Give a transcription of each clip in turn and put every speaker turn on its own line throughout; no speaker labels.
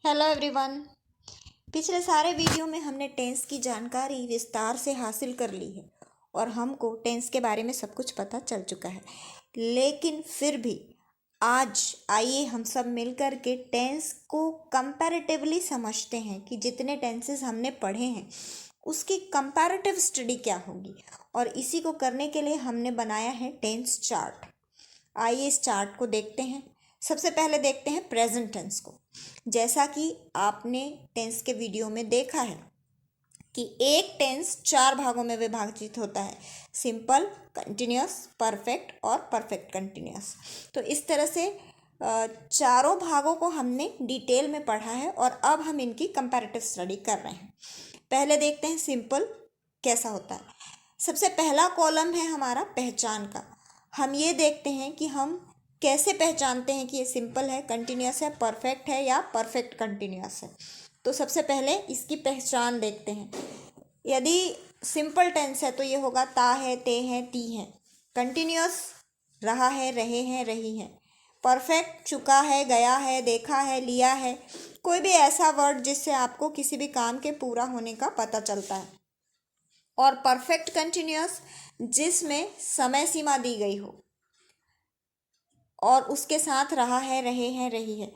Hello everyone. पिछले सारे video में हमने टेंस की जानकारी विस्तार से हासिल कर ली है और हमको टेंस के बारे में सब कुछ पता चल चुका है। लेकिन फिर भी आज आइए हम सब मिलकर के टेंस को कंपैरेटिवली समझते हैं कि जितने टेंसेस हमने पढ़े हैं उसकी कंपैरेटिव स्टडी क्या होगी। और इसी को करने के लिए हमने बनाया है टेंस चार्ट। आइए इस चार्ट को देखते हैं। सबसे पहले देखते हैं प्रेजेंट टेंस को। जैसा कि आपने टेंस के वीडियो में देखा है कि एक टेंस 4 भागों में विभाजित होता है, सिंपल, कंटिन्यूअस, परफेक्ट और परफेक्ट कंटिन्यूअस। तो इस तरह से चारों भागों को हमने डिटेल में पढ़ा है और अब हम इनकी कंपैरेटिव स्टडी कर रहे हैं। पहले देखते हैं सिंपल कैसा होता है। सबसे पहला कॉलम है हमारा पहचान का। हम ये देखते हैं कि हम कैसे पहचानते हैं कि ये सिंपल है, कंटिन्यूअस है, परफेक्ट है या परफेक्ट कंटिन्यूअस है। तो सबसे पहले इसकी पहचान देखते हैं। यदि सिंपल टेंस है तो ये होगा ता है, ते हैं, ती हैं। कंटिन्यूअस रहा है, रहे हैं, रही हैं। परफेक्ट चुका है, गया है, देखा है, लिया है। कोई भी ऐसा वर्ड जिससे आपको किसी भी काम के पूरा होने का पता चलता है। और परफेक्ट कंटिन्यूअस जिसमें समय सीमा दी गई हो और उसके साथ रहा है, रहे हैं, रही है।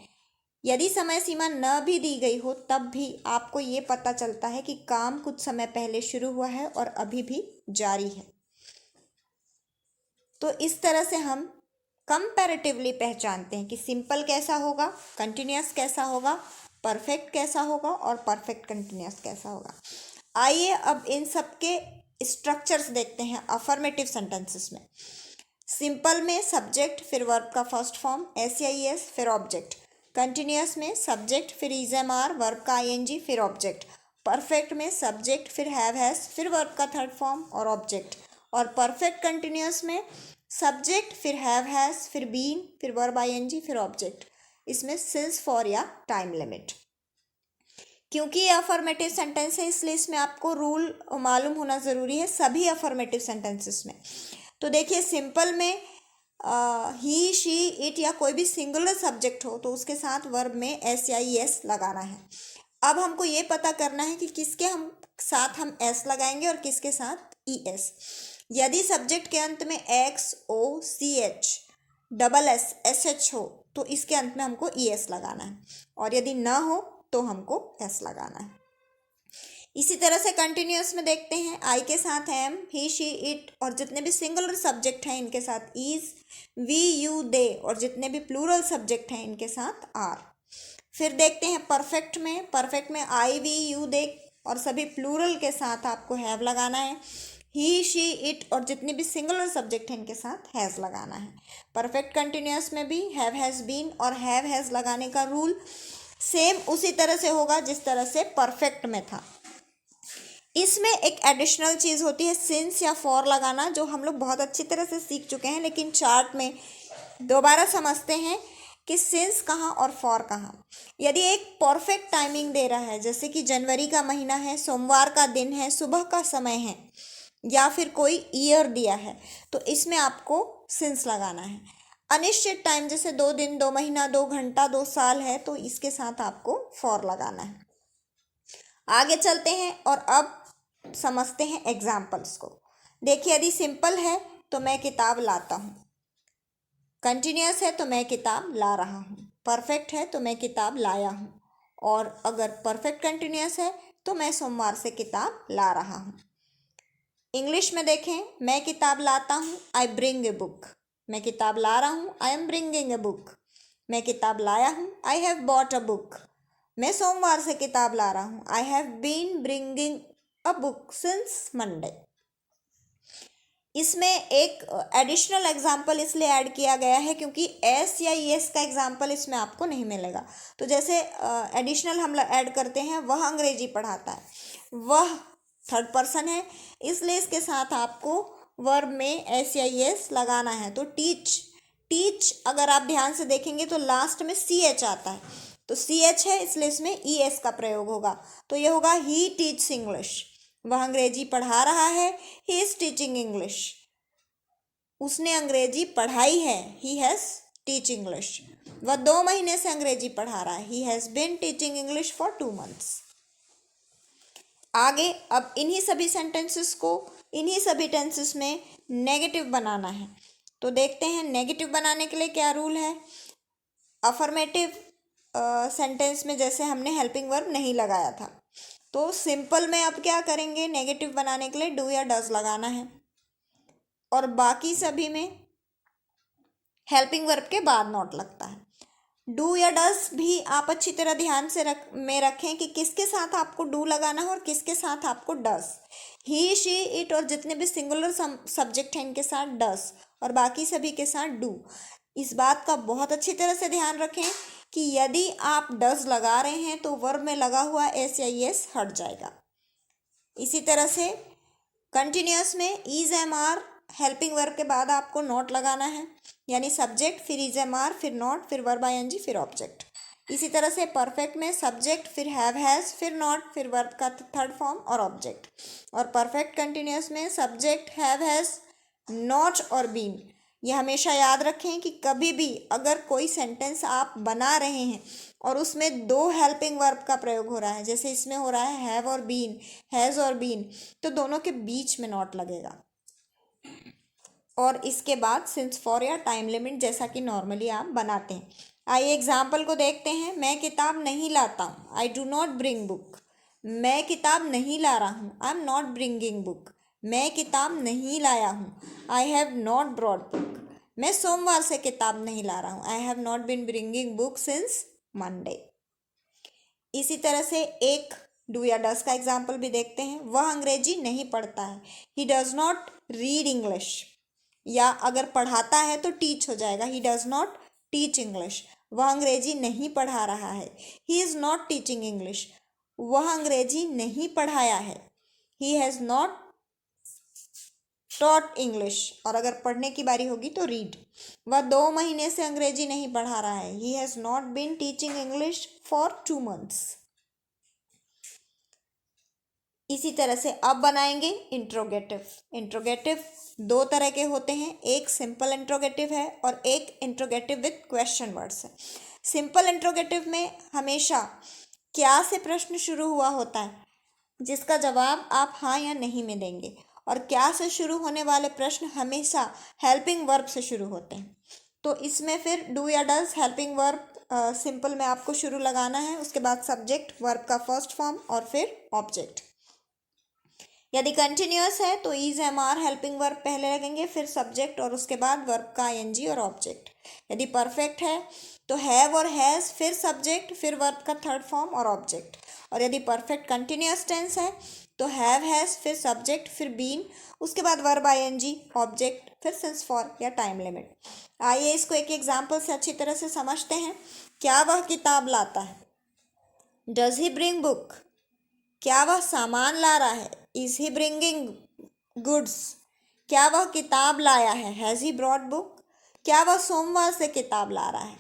यदि समय सीमा न भी दी गई हो तब भी आपको ये पता चलता है कि काम कुछ समय पहले शुरू हुआ है और अभी भी जारी है। तो इस तरह से हम कंपैरेटिवली पहचानते हैं कि सिंपल कैसा होगा, कंटिन्यूअस कैसा होगा, परफेक्ट कैसा होगा और परफेक्ट कंटिन्यूअस कैसा होगा। आइए अब इन सब के स्ट्रक्चर्स देखते हैं अफर्मेटिव सेंटेंसेस में। सिंपल में सब्जेक्ट फिर वर्ब का फर्स्ट फॉर्म SAES फिर ऑब्जेक्ट। कंटिन्यूअस में सब्जेक्ट फिर इज एम आर, वर्ब का ING फिर ऑब्जेक्ट। परफेक्ट में सब्जेक्ट फिर हैव हैज फिर वर्ब का थर्ड फॉर्म और ऑब्जेक्ट। और परफेक्ट कंटिन्यूअस में सब्जेक्ट फिर हैव हैज फिर बीन फिर वर्ब ING फिर ऑब्जेक्ट। इसमें सिंस, फॉर या टाइम लिमिट। क्योंकि ये अफर्मेटिव सेंटेंस है इसलिए इसमें आपको रूल मालूम होना ज़रूरी है सभी अफर्मेटिव सेंटेंसेस में। तो देखिए सिंपल में ही, शी, इट या कोई भी सिंगुलर सब्जेक्ट हो तो उसके साथ वर्ब में SIES लगाना है। अब हमको ये पता करना है कि किसके साथ हम S लगाएंगे और किसके साथ ES। यदि सब्जेक्ट के अंत में XOCH SSH हो तो इसके अंत में हमको ES लगाना है और यदि ना हो तो हमको S लगाना है। इसी तरह से कंटिन्यूअस में देखते हैं आई के साथ एम, ही, शी, इट और जितने भी सिंगुलर सब्जेक्ट हैं इनके साथ इज, वी, यू, दे और जितने भी प्लूरल सब्जेक्ट हैं इनके साथ आर। फिर देखते हैं परफेक्ट में आई, वी, यू, दे और सभी प्लूरल के साथ आपको हैव लगाना है। ही, शी, इट और जितने भी सिंगुलर सब्जेक्ट हैं इनके साथ हैज़ लगाना है। परफेक्ट कंटिन्यूअस में भी हैव हैज़ बीन और हैव हैज़ लगाने का रूल सेम उसी तरह से होगा जिस तरह से परफेक्ट में था। इसमें एक एडिशनल चीज़ होती है सिंस या फॉर लगाना, जो हम लोग बहुत अच्छी तरह से सीख चुके हैं, लेकिन चार्ट में दोबारा समझते हैं कि सिंस कहाँ और फॉर कहाँ। यदि एक परफेक्ट टाइमिंग दे रहा है जैसे कि जनवरी का महीना है, सोमवार का दिन है, सुबह का समय है या फिर कोई ईयर दिया है तो इसमें आपको सिंस लगाना है। अनिश्चित टाइम जैसे 2 दिन, 2 महीना, 2 घंटा, 2 साल है तो इसके साथ आपको फॉर लगाना है। आगे चलते हैं और अब समझते हैं एग्जाम्पल्स को। देखिए यदि सिंपल है तो मैं किताब लाता हूँ, कंटिन्यूअस है तो मैं किताब ला रहा हूँ, परफेक्ट है तो मैं किताब लाया हूँ और अगर परफेक्ट कंटिन्यूअस है तो मैं सोमवार से किताब ला रहा हूँ। इंग्लिश में देखें, मैं किताब लाता हूँ, आई ब्रिंग ए बुक। मैं किताब ला रहा हूँ, I am bringing a book. मैं किताब लाया हूँ, I have bought a book. मैं सोमवार से किताब ला रहा हूँ, I have been bringing a book since Monday. इसमें एक एडिशनल एग्जाम्पल इसलिए ऐड किया गया है क्योंकि एस या एस का एग्जाम्पल इसमें आपको नहीं मिलेगा। तो जैसे एडिशनल हम ऐड करते हैं, वह अंग्रेजी पढ़ाता है, वह थर्ड पर्सन है इसलिए इसके साथ आपको वर्ब में एस या एस लगाना है। तो टीच अगर आप ध्यान से देखेंगे तो लास्ट में CH आता है, तो CH है इसलिए इसमें ES का प्रयोग होगा। तो ये होगा ही टीच इंग्लिश, वह अंग्रेजी पढ़ा रहा है, ही इज टीचिंग इंग्लिश, उसने अंग्रेजी पढ़ाई है, ही हैज़ टीच इंग्लिश। वह 2 महीने से अंग्रेजी पढ़ा रहा है। He has been teaching English for 2 months। आगे अब इन्हीं सभी सेंटेंसेस को इन्हीं सभी टेंसेस में नेगेटिव बनाना है। तो देखते हैं नेगेटिव बनाने के लिए क्या रूल है। अफर्मेटिव सेंटेंस में जैसे हमने हेल्पिंग वर्ब नहीं लगाया था, तो सिंपल में अब क्या करेंगे, नेगेटिव बनाने के लिए डू या डज लगाना है, और बाकी सभी में हेल्पिंग वर्ब के बाद नॉट लगता है। डू या डज भी आप अच्छी तरह ध्यान से रखें कि किसके साथ आपको डू लगाना है और किसके साथ आपको डज। ही, शी, इट और जितने भी सिंगुलर सब्जेक्ट हैं इनके साथ डज और बाकी सभी के साथ डू। इस बात का बहुत अच्छी तरह से ध्यान रखें कि यदि आप डज लगा रहे हैं तो वर्ब में लगा हुआ एस या एस हट जाएगा। इसी तरह से कंटिन्यूअस में is, am, are helping verb के बाद आपको नॉट लगाना है, यानी सब्जेक्ट फिर इज, एम, आर फिर नॉट फिर वर्ब आईएनजी फिर ऑब्जेक्ट। इसी तरह से परफेक्ट में सब्जेक्ट फिर हैव, हैज़ फिर नॉट फिर वर्ब का थर्ड फॉर्म और ऑब्जेक्ट। और परफेक्ट कंटिन्यूअस में सब्जेक्ट, हैव, हैज़, नॉट और बीन। ये हमेशा याद रखें कि कभी भी अगर कोई सेंटेंस आप बना रहे हैं और उसमें 2 हेल्पिंग वर्ब का प्रयोग हो रहा है, जैसे इसमें हो रहा है हैव और बीन, हैज़ और बीन, तो दोनों के बीच में नॉट लगेगा। और इसके बाद सिंस, फॉर या टाइम लिमिट जैसा कि नॉर्मली आप बनाते हैं। आइए एग्जाम्पल को देखते हैं। मैं किताब नहीं लाता हूँ, I do not bring book. मैं किताब नहीं ला रहा हूँ, I am not bringing book. मैं किताब नहीं लाया हूँ, I have not brought book. मैं सोमवार से किताब नहीं ला रहा हूँ, I have not been bringing book since Monday. इसी तरह से एक डू या डज का एग्जाम्पल भी देखते हैं। वह अंग्रेजी नहीं पढ़ता है, he does not read English. या अगर पढ़ाता है तो टीच हो जाएगा, he does not teach English. वह अंग्रेजी नहीं पढ़ा रहा है, he is not teaching English. वह अंग्रेजी नहीं पढ़ाया है, he has not taught English. और अगर पढ़ने की बारी होगी तो रीड। वह 2 महीने से अंग्रेजी नहीं पढ़ा रहा है, he has not been teaching English for 2 months। इसी तरह से अब बनाएंगे इंट्रोगेटिव। इंट्रोगेटिव 2 तरह के होते हैं, एक सिंपल इंट्रोगेटिव है और एक इंट्रोगेटिव विथ क्वेश्चन वर्ड्स है। सिंपल इंट्रोगेटिव में हमेशा क्या से प्रश्न शुरू हुआ होता है, जिसका जवाब आप हाँ या नहीं में देंगे, और क्या से शुरू होने वाले प्रश्न हमेशा हेल्पिंग वर्ब से शुरू होते हैं। तो इसमें फिर डू या डज हेल्पिंग वर्ब सिंपल में आपको शुरू लगाना है, उसके बाद सब्जेक्ट, वर्ब का फर्स्ट फॉर्म और फिर ऑब्जेक्ट। यदि कंटिन्यूअस है तो is, am, are helping verb पहले लगेंगे, फिर सब्जेक्ट और उसके बाद वर्ब का आईएनजी और ऑब्जेक्ट। यदि परफेक्ट है तो हैव और हैज़ फिर सब्जेक्ट फिर वर्ब का थर्ड फॉर्म और ऑब्जेक्ट। और यदि परफेक्ट कंटिन्यूअस टेंस है तो हैव, हैज़ फिर सब्जेक्ट फिर बीन, उसके बाद वर्ब आईएनजी ऑब्जेक्ट फिर सिंस, फॉर या टाइम लिमिट। आइए इसको एक एग्जाम्पल से अच्छी तरह से समझते हैं। क्या वह किताब लाता है, डज ही ब्रिंग बुक। क्या वह सामान ला रहा है, इज ही ब्रिंगिंग गुड्स। क्या वह किताब लाया है, हैज़ ही ब्रॉट बुक। क्या वह सोमवार से किताब ला रहा है,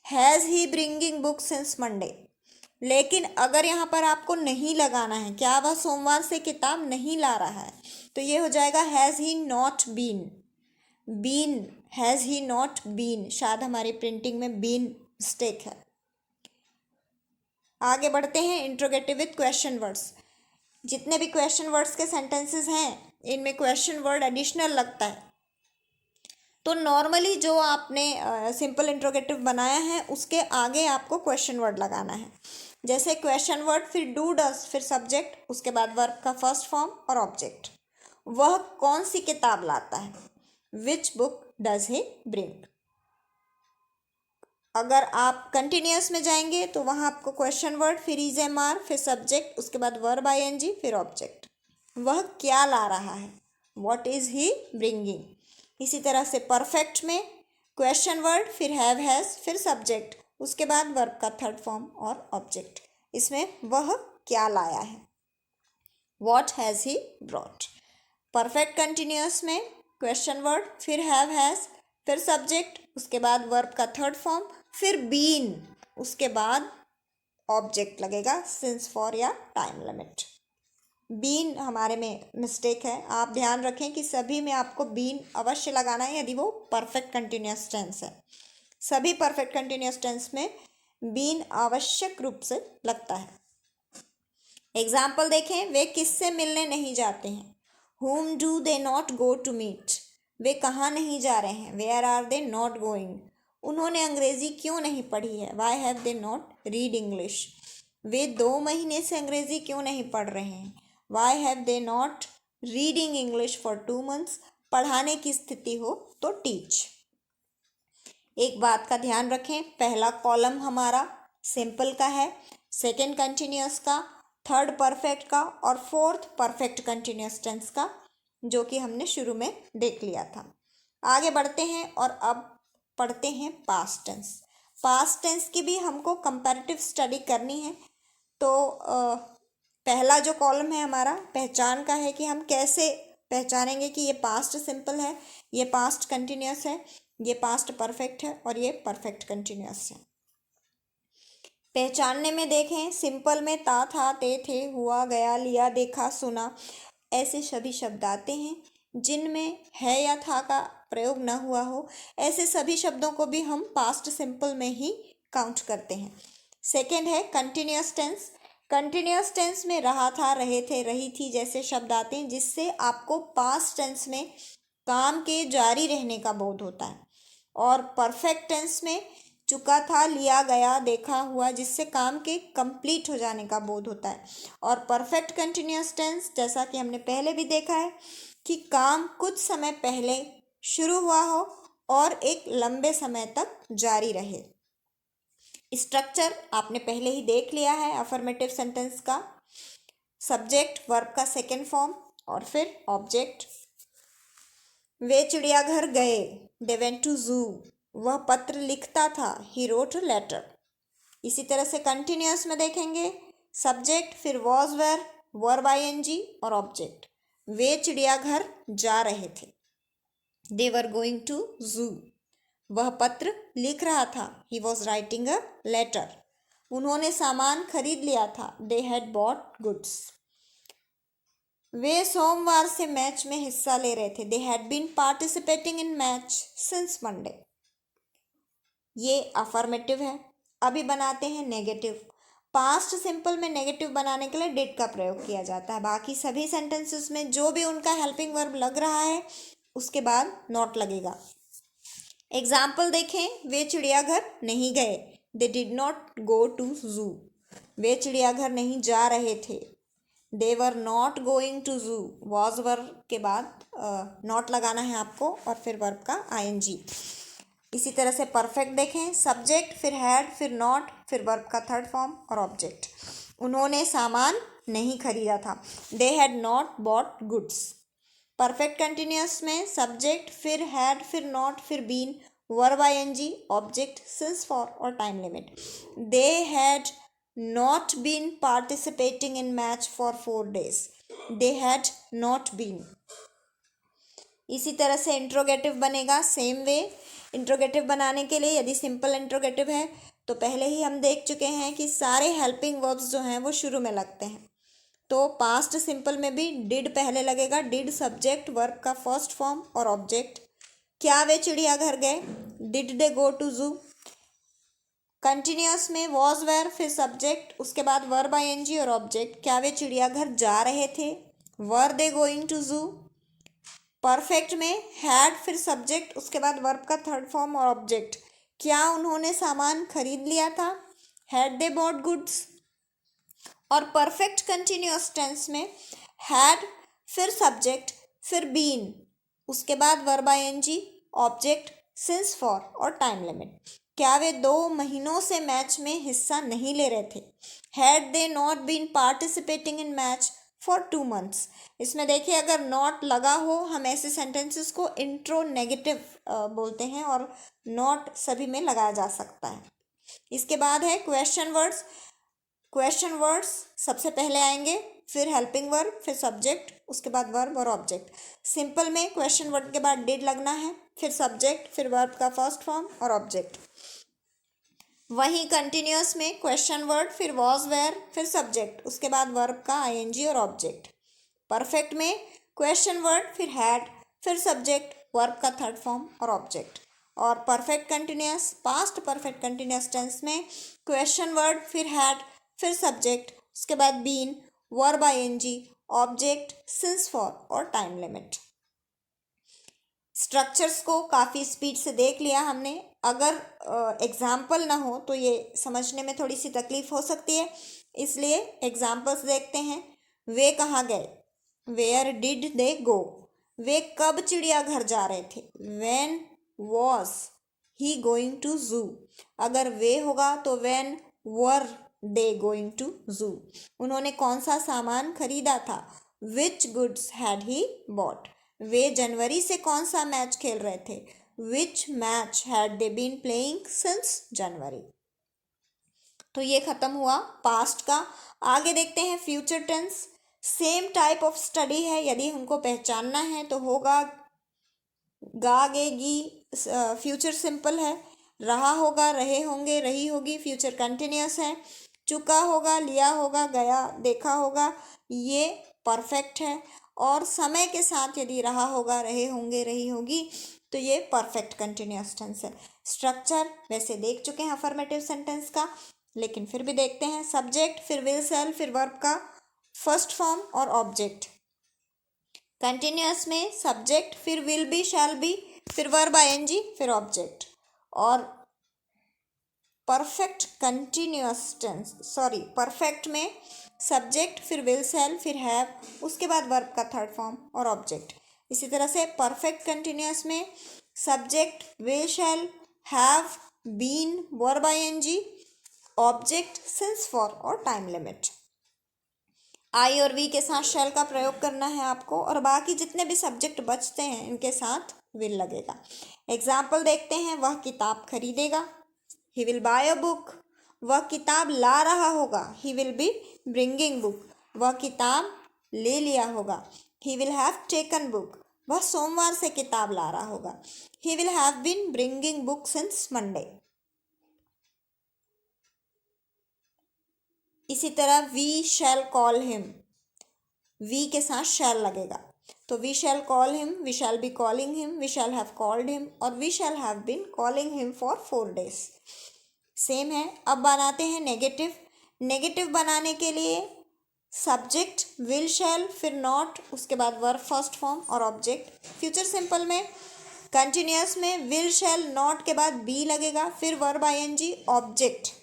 has he bringing book since Monday. लेकिन अगर यहाँ पर आपको नहीं लगाना है, क्या वह सोमवार से किताब नहीं ला रहा है, तो ये हो जाएगा has he not been. Been, has he not been, शायद हमारी प्रिंटिंग में बीन मिस्टेक है। आगे बढ़ते हैं इंट्रोगेटिव विथ क्वेश्चन वर्ड्स। जितने भी क्वेश्चन वर्ड्स के सेंटेंसेस हैं इनमें क्वेश्चन वर्ड एडिशनल लगता है। तो नॉर्मली जो आपने सिंपल इंट्रोगेटिव बनाया है उसके आगे आपको क्वेश्चन वर्ड लगाना है। जैसे क्वेश्चन वर्ड फिर डू, डज फिर सब्जेक्ट, उसके बाद वर्ब का फर्स्ट फॉर्म और ऑब्जेक्ट। वह कौन सी किताब लाता है, which book does he bring. अगर आप कंटिन्यूअस में जाएंगे तो वहाँ आपको क्वेश्चन वर्ड फिर इज, एम, आर फिर सब्जेक्ट, उसके बाद वर्ब आईएनजी फिर ऑब्जेक्ट। वह क्या ला रहा है, व्हाट इज ही ब्रिंगिंग। इसी तरह से परफेक्ट में क्वेश्चन वर्ड फिर हैव, हैज़ फिर सब्जेक्ट, उसके बाद वर्ब का थर्ड फॉर्म और ऑब्जेक्ट। इसमें वह क्या लाया है, what has he brought. Perfect continuous में क्वेश्चन वर्ड फिर हैव, हैज़ फिर सब्जेक्ट, उसके बाद वर्ब का थर्ड फॉर्म फिर बीन, उसके बाद ऑब्जेक्ट लगेगा सिंस, फॉर या टाइम लिमिट। बीन हमारे में मिस्टेक है। आप ध्यान रखें कि सभी में आपको बीन अवश्य लगाना है यदि वो परफेक्ट कंटिन्यूअस टेंस है। सभी परफेक्ट कंटिन्यूअस टेंस में बीन आवश्यक रूप से लगता है। एग्जाम्पल देखें, वे किससे मिलने नहीं जाते हैं। Whom do they not go to meet? वे कहाँ नहीं जा रहे हैं। Where are they not going? उन्होंने अंग्रेजी क्यों नहीं पढ़ी है। Why have they not read English? वे 2 महीने से अंग्रेजी क्यों नहीं पढ़ रहे हैं। Why have they not reading English for 2 months? पढ़ाने की स्थिति हो तो teach। एक बात का ध्यान रखें, पहला कॉलम हमारा सिंपल का है, सेकेंड कंटिन्यूअस का, थर्ड परफेक्ट का और फोर्थ परफेक्ट कंटिन्यूअस टेंस का, जो कि हमने शुरू में देख लिया था। आगे बढ़ते हैं और अब पढ़ते हैं पास्ट टेंस। पास्ट टेंस की भी हमको कंपैरेटिव स्टडी करनी है। तो पहला जो कॉलम है हमारा पहचान का है कि हम कैसे पहचानेंगे कि ये पास्ट सिंपल है, ये पास्ट कंटिन्यूअस है, ये पास्ट परफेक्ट है और ये परफेक्ट कंटिन्यूअस है। पहचानने में देखें, सिंपल में ता, था, ते, थे, हुआ, गया, लिया, देखा, सुना, ऐसे सभी शब्द आते हैं। जिनमें है या था का प्रयोग न हुआ हो, ऐसे सभी शब्दों को भी हम पास्ट सिंपल में ही काउंट करते हैं। सेकेंड है कंटिन्यूअस टेंस। कंटिन्यूअस टेंस में रहा था, रहे थे, रही थी जैसे शब्द आते हैं, जिससे आपको पास्ट टेंस में काम के जारी रहने का बोध होता है। और परफेक्ट टेंस में चुका था, लिया, गया, देखा, हुआ, जिससे काम के कंप्लीट हो जाने का बोध होता है। और परफेक्ट कंटिन्यूअस टेंस, जैसा कि हमने पहले भी देखा है कि काम कुछ समय पहले शुरू हुआ हो और एक लंबे समय तक जारी रहे। स्ट्रक्चर आपने पहले ही देख लिया है अफर्मेटिव सेंटेंस का, सब्जेक्ट वर्ब का सेकेंड फॉर्म और फिर ऑब्जेक्ट। वे चिड़ियाघर गए, दे वेंट टू जू। वह पत्र लिखता था, ही रोट अ लेटर। इसी तरह से कंटिन्यूअस में देखेंगे, सब्जेक्ट फिर वॉज वेयर, वर्ब आईएनजी और ऑब्जेक्ट। वे चिड़ियाघर जा रहे थे, दे वर गोइंग टू जू। वह पत्र लिख रहा था, he was writing a letter. उन्होंने सामान खरीद लिया था, दे हैड बॉट गुड्स। वे सोमवार से मैच में हिस्सा ले रहे थे, they had been participating in match since Monday. ये अफर्मेटिव है। अभी बनाते हैं नेगेटिव। पास्ट सिंपल में नेगेटिव बनाने के लिए डिड का प्रयोग किया जाता है। बाकी सभी सेंटेंसेस में जो भी उनका हेल्पिंग वर्ब लग रहा है उसके बाद नॉट लगेगा। एग्जाम्पल देखें, वे चिड़ियाघर नहीं गए, they did not go to zoo. वे चिड़ियाघर नहीं जा रहे थे, they were not going to zoo. Was verb के बाद नॉट लगाना है आपको और फिर वर्ब का आईएनजी। इसी तरह से परफेक्ट देखें, सब्जेक्ट फिर हैड फिर नॉट फिर वर्ब का थर्ड फॉर्म और ऑब्जेक्ट। उन्होंने सामान नहीं खरीदा था, they had not bought goods. Perfect continuous में सब्जेक्ट फिर हैड फिर नॉट फिर been, verb ING, object, since for और time limit. They had not been participating in match for 4 days, they had not been. इसी तरह से interrogative बनेगा same way. Interrogative बनाने के लिए यदि सिंपल इंट्रोगेटिव है तो पहले ही हम देख चुके हैं कि सारे हेल्पिंग वर्ब्स जो हैं वो शुरू में लगते हैं। तो पास्ट सिंपल में भी डिड पहले लगेगा, डिड सब्जेक्ट वर्ब का फर्स्ट फॉर्म और ऑब्जेक्ट। क्या वे चिड़ियाघर गए, डिड दे गो टू जू। कंटिन्यूअस में वॉज वेयर फिर सब्जेक्ट उसके बाद वर्ब आईएनजी और ऑब्जेक्ट। क्या वे चिड़ियाघर जा रहे थे, वर दे गोइंग टू जू। परफेक्ट में हैड फिर सब्जेक्ट उसके बाद वर्ब का थर्ड फॉर्म और ऑब्जेक्ट। क्या उन्होंने सामान खरीद लिया था, हैड दे बॉट गुड्स। और परफेक्ट कंटिन्यूअस टेंस में हैड फिर सब्जेक्ट फिर बीन उसके बाद verb ING, object, since for और टाइम लिमिट। क्या वे 2 महीनों से मैच में हिस्सा नहीं ले रहे थे, had they not been participating in match for 2 months। इसमें देखिए अगर नॉट लगा हो हम ऐसे सेंटेंसेस को इंट्रो नेगेटिव बोलते हैं और नॉट सभी में लगाया जा सकता है। इसके बाद है क्वेश्चन वर्ड्स। क्वेश्चन वर्ड्स सबसे पहले आएंगे, फिर हेल्पिंग वर्ब फिर सब्जेक्ट उसके बाद वर्ब और ऑब्जेक्ट। सिंपल में क्वेश्चन वर्ड के बाद डिड लगना है, फिर सब्जेक्ट फिर वर्ब का फर्स्ट फॉर्म और ऑब्जेक्ट। वहीं कंटिन्यूअस में क्वेश्चन वर्ड फिर वॉज वेयर फिर सब्जेक्ट उसके बाद वर्ब का आईएनजी और ऑब्जेक्ट। परफेक्ट में क्वेश्चन वर्ड फिर हैड फिर सब्जेक्ट वर्ब का थर्ड फॉर्म और ऑब्जेक्ट। और perfect continuous past perfect continuous tense में क्वेश्चन वर्ड फिर हैड फिर सब्जेक्ट उसके बाद been verb ING object since for और टाइम लिमिट। स्ट्रक्चर्स को काफ़ी स्पीड से देख लिया हमने। अगर एग्जाम्पल ना हो तो ये समझने में थोड़ी सी तकलीफ हो सकती है, इसलिए एग्जाम्पल्स देखते हैं। वे कहाँ गए, वेयर डिड दे गो। वे कब चिड़ियाघर जा रहे थे, when was he going to zoo. अगर वे होगा तो when were they going to zoo. उन्होंने कौन सा सामान खरीदा था, which goods had he bought. वे जनवरी से कौन सा मैच खेल रहे थे, which match had they been playing since January. तो ये खत्म हुआ पास्ट का। आगे देखते हैं future tense. Same type of study है, यदि हमको पहचानना है तो होगा गा गे गी फ्यूचर सिंपल है, रहा होगा रहे होंगे रही होगी फ्यूचर कंटिन्यूअस है, चुका होगा लिया होगा गया देखा होगा ये परफेक्ट है, और समय के साथ यदि रहा होगा रहे होंगे रही होगी तो ये परफेक्ट कंटिन्यूअस टेंस है। स्ट्रक्चर वैसे देख चुके हैं अफर्मेटिव सेंटेंस का, लेकिन फिर भी देखते हैं। सब्जेक्ट फिर विल सेल फिर वर्ब का फर्स्ट फॉर्म और ऑब्जेक्ट। कंटिन्यूअस में सब्जेक्ट फिर विल बी शैल बी फिर वर्ब आईएनजी फिर ऑब्जेक्ट। और परफेक्ट कंटिन्यूअस टेंस परफेक्ट में सब्जेक्ट फिर विल सेल फिर हैव उसके बाद वर्ब का थर्ड फॉर्म और ऑब्जेक्ट। इसी तरह से परफेक्ट कंटिन्यूअस में subject will shall have been verb ING object since for और टाइम लिमिट। आई और वी के साथ शैल का प्रयोग करना है आपको, और बाकी जितने भी सब्जेक्ट बचते हैं इनके साथ विल लगेगा। एग्जाम्पल देखते हैं। वह किताब खरीदेगा, he will buy a book. वह किताब ला रहा होगा, he will be bringing book. वह किताब ले लिया होगा, he will have taken book. वह सोमवार से किताब ला रहा होगा, he will have been bringing book since Monday. इसी तरह we shall call him, we के साथ शैल लगेगा, तो we shall call him, we shall be calling him, we shall have called him और we shall have been calling him for 4 days। Same है। अब बनाते हैं नेगेटिव। नेगेटिव बनाने के लिए सब्जेक्ट विल शैल फिर नॉट उसके बाद वर्ब फर्स्ट फॉर्म और ऑब्जेक्ट। फ्यूचर सिंपल में कंटिन्यूअस में विल शैल नॉट के बाद बी लगेगा फिर वर्ब आईएनजी ऑब्जेक्ट।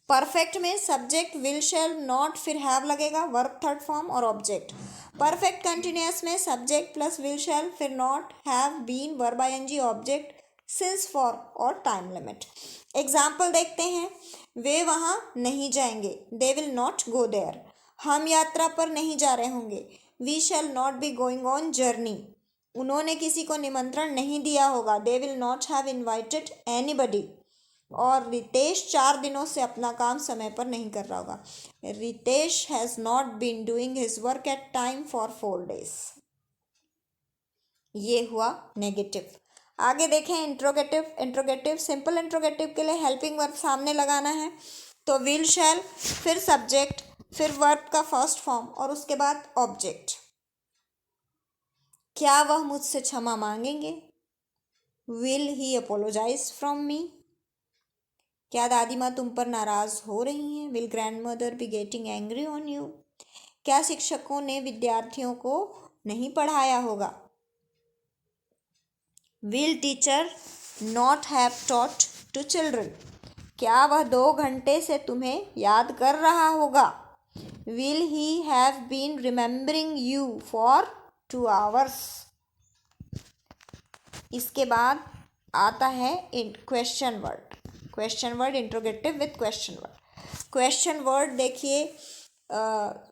परफेक्ट में सब्जेक्ट विल शैल नॉट फिर हैव लगेगा वर्ब थर्ड फॉर्म और ऑब्जेक्ट। परफेक्ट कंटिन्यूअस में सब्जेक्ट प्लस विल शैल फिर not have been verb ING object since for और टाइम लिमिट। एग्जाम्पल देखते हैं। वे वहाँ नहीं जाएंगे, they will not go there. हम यात्रा पर नहीं जा रहे होंगे, we shall not be going on journey. उन्होंने किसी को निमंत्रण नहीं दिया होगा, they will not have invited anybody. और रितेश 4 दिनों से अपना काम समय पर नहीं कर रहा होगा, Ritesh has not been doing his work at time for 4 days। ये हुआ नेगेटिव। आगे देखें इंट्रोगेटिव। इंट्रोगेटिव सिंपल इंट्रोगेटिव के लिए हेल्पिंग वर्ब सामने लगाना है, तो विल शैल फिर सब्जेक्ट फिर वर्ब का फर्स्ट फॉर्म और उसके बाद ऑब्जेक्ट। क्या वह मुझसे क्षमा मांगेंगे, will he apologize from me. क्या दादी माँ तुम पर नाराज हो रही हैं, will grandmother be getting angry on you. क्या शिक्षकों ने विद्यार्थियों को नहीं पढ़ाया होगा, will teacher not have taught to children. क्या वह 2 घंटे से तुम्हें याद कर रहा होगा, will he have been remembering you for 2 hours। इसके बाद आता है question word. Question word interrogative with question word. Question word देखिए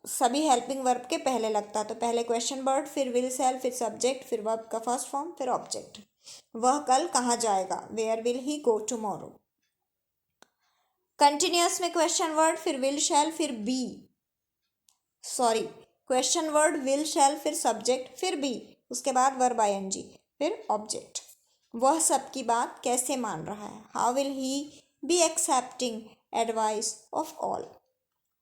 सभी हेल्पिंग वर्ब के पहले लगता है, तो पहले क्वेश्चन वर्ड फिर विल सेल फिर सब्जेक्ट फिर वर्ब का फर्स्ट फॉर्म फिर ऑब्जेक्ट। वह कल कहाँ जाएगा, where will he go tomorrow. Continuous में क्वेश्चन वर्ड फिर विल शैल फिर be question word will shall फिर सब्जेक्ट फिर बी उसके बाद वर्ब आईएनजी फिर ऑब्जेक्ट। वह सबकी बात कैसे मान रहा है, how will he be accepting advice of all.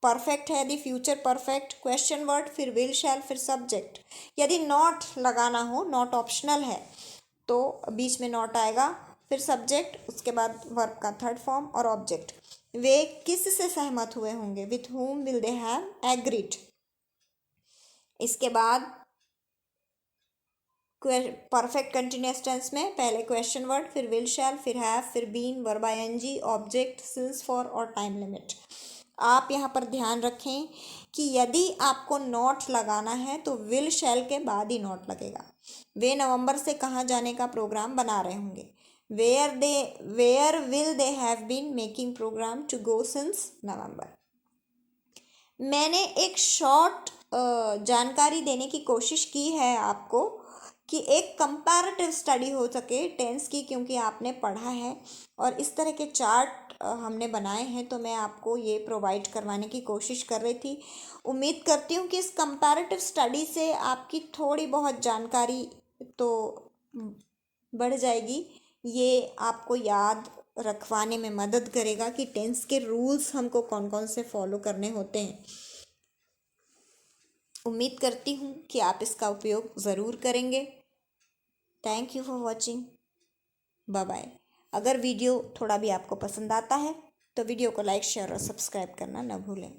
Perfect है यदि फ्यूचर परफेक्ट, क्वेश्चन वर्ड, फिर विल शैल, फिर सब्जेक्ट। यदि नॉट लगाना हो, नॉट ऑप्शनल है तो बीच में नॉट आएगा, फिर सब्जेक्ट, उसके बाद वर्ब का थर्ड फॉर्म और ऑब्जेक्ट। वे किस से सहमत हुए होंगे, with whom will they have agreed। इसके बाद परफेक्ट कंटिन्यूअस टेंस में पहले क्वेश्चन वर्ड, फिर विल शैल, फिर हैव, फिर been, verb ING, object, since, for और टाइम लिमिट। आप यहाँ पर ध्यान रखें कि यदि आपको नॉट लगाना है तो विल शैल के बाद ही नॉट लगेगा। वे नवंबर से कहाँ जाने का प्रोग्राम बना रहे होंगे, where will they have been making program to go since November. मैंने एक शॉर्ट जानकारी देने की कोशिश की है आपको कि एक कंपैरेटिव स्टडी हो सके टेंस की, क्योंकि आपने पढ़ा है और इस तरह के चार्ट हमने बनाए हैं, तो मैं आपको ये प्रोवाइड करवाने की कोशिश कर रही थी। उम्मीद करती हूँ कि इस कंपैरेटिव स्टडी से आपकी थोड़ी बहुत जानकारी तो बढ़ जाएगी। ये आपको याद रखवाने में मदद करेगा कि टेंस के रूल्स हमको कौन कौन से फॉलो करने होते हैं। उम्मीद करती हूँ कि आप इसका उपयोग ज़रूर करेंगे। Thank you for watching, bye bye. अगर वीडियो थोड़ा भी आपको पसंद आता है तो वीडियो को लाइक, शेयर और सब्सक्राइब करना न भूलें।